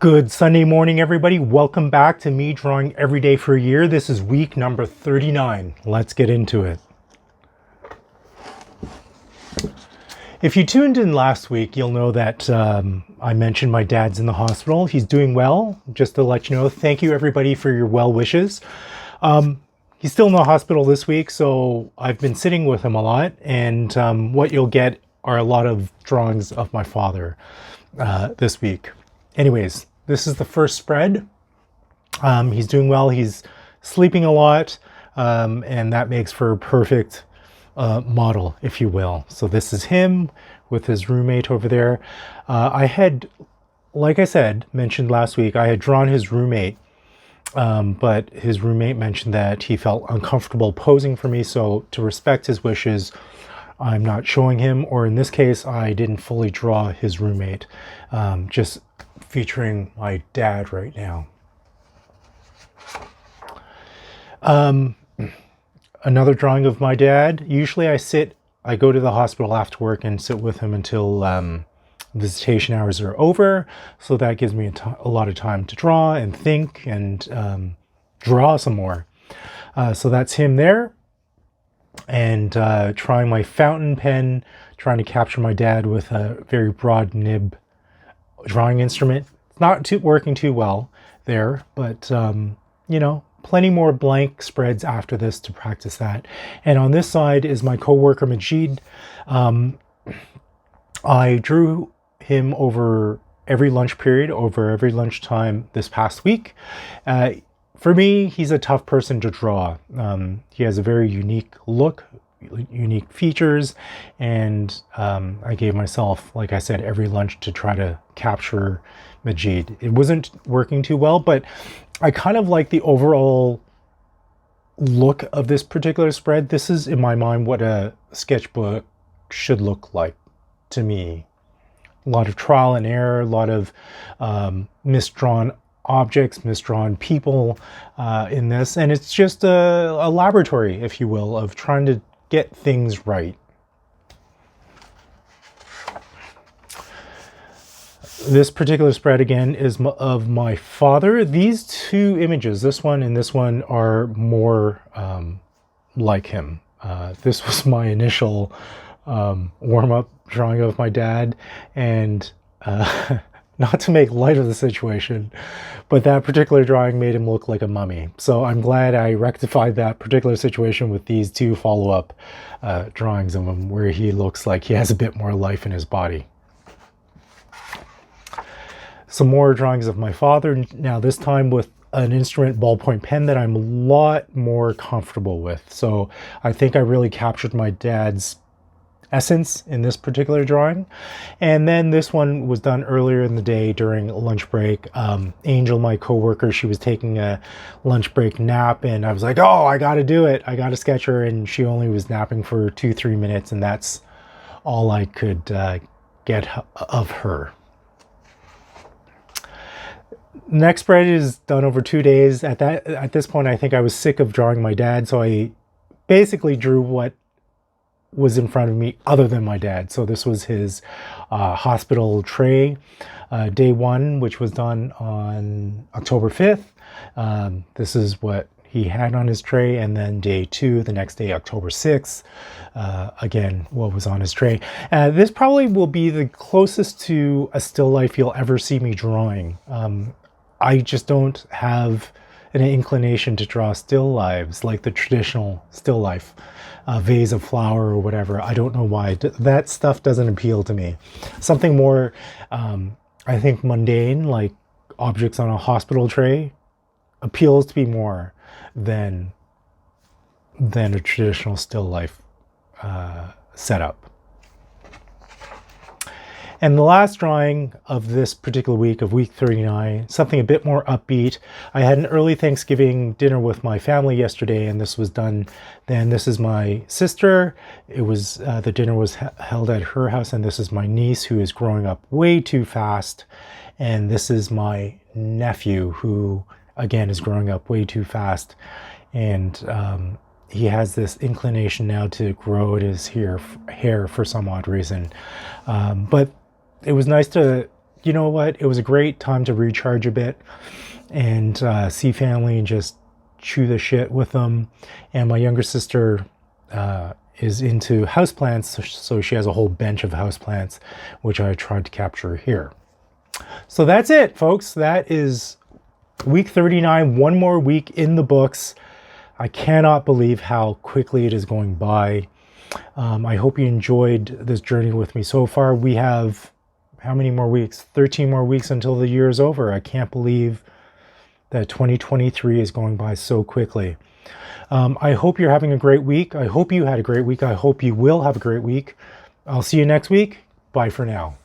Good Sunday morning, everybody. Welcome back to me drawing every day for a year. This is week number 39. Let's get into it. If you tuned in last week, you'll know that I mentioned my dad's in the hospital. He's doing well. Just to let you know, thank you everybody for your well wishes. He's still in the hospital this week, so I've been sitting with him a lot. And what you'll get are a lot of drawings of my father this week. Anyways, this is the first spread. He's doing well. He's sleeping a lot, and that makes for a perfect model, if you will. So this is him with his roommate over there. I had, like I said, mentioned last week, I had drawn his roommate, but his roommate mentioned that he felt uncomfortable posing for me. So to respect his wishes, I'm not showing him, or in this case, I didn't fully draw his roommate, just featuring my dad right now. Another drawing of my dad. Usually I go to the hospital after work and sit with him until visitation hours are over. So that gives me a lot of time to draw and think and draw some more. So that's him there. And trying my fountain pen, trying to capture my dad with a very broad nib drawing instrument. It's not working too well there, but plenty more blank spreads after this to practice that. And on this side is my coworker Majid. I drew him over every lunch period, over every lunchtime this past week. For me, he's a tough person to draw. He has a very unique look, unique features, and I gave myself, like I said, every lunch to try to capture Majid. It wasn't working too well, but I kind of like the overall look of this particular spread. This is, in my mind, what a sketchbook should look like to me. A lot of trial and error, a lot of misdrawn objects, misdrawn people in this, and it's just a laboratory, if you will, of trying to get things right. This particular spread again is of my father. These two images, this one and this one, are more like him. This was my initial warm-up drawing of my dad, and not to make light of the situation, but that particular drawing made him look like a mummy. So I'm glad I rectified that particular situation with these two follow-up drawings of him where he looks like he has a bit more life in his body. Some more drawings of my father, now this time with an instrument ballpoint pen that I'm a lot more comfortable with. So I think I really captured my dad's essence in this particular drawing. And then this one was done earlier in the day during lunch break. Angel, my coworker, she was taking a lunch break nap, and I was like, oh, I gotta do it. I gotta sketch her. And she only was napping for 2-3 minutes, and that's all I could get of her. Next spread is done over 2 days. At this point, I think I was sick of drawing my dad, so I basically drew what was in front of me other than my dad. So this was his hospital tray, day one, which was done on October 5th. This is what he had on his tray, and then day two, the next day, October 6th, again, what was on his tray. This probably will be the closest to a still life you'll ever see me drawing. I just don't have an inclination to draw still lives like the traditional still life, vase of flower or whatever. I don't know why. That stuff doesn't appeal to me. Something more, I think, mundane, like objects on a hospital tray, appeals to me more than a traditional still life setup. And the last drawing of this particular week, of week 39, something a bit more upbeat. I had an early Thanksgiving dinner with my family yesterday, and this was done then. This is my sister. It was the dinner was held at her house, and this is my niece, who is growing up way too fast. And this is my nephew, who again is growing up way too fast. And he has this inclination now to grow his hair for some odd reason. But it was nice to you know what? It was a great time to recharge a bit and see family and just chew the shit with them. And my younger sister is into houseplants, so she has a whole bench of houseplants, which I tried to capture here. So that's it, folks. That is week 39, one more week in the books. I cannot believe how quickly it is going by. I hope you enjoyed this journey with me so far. We have how many more weeks? 13 more weeks until the year is over. I can't believe that 2023 is going by so quickly. I hope you're having a great week. I hope you had a great week. I hope you will have a great week. I'll see you next week. Bye for now.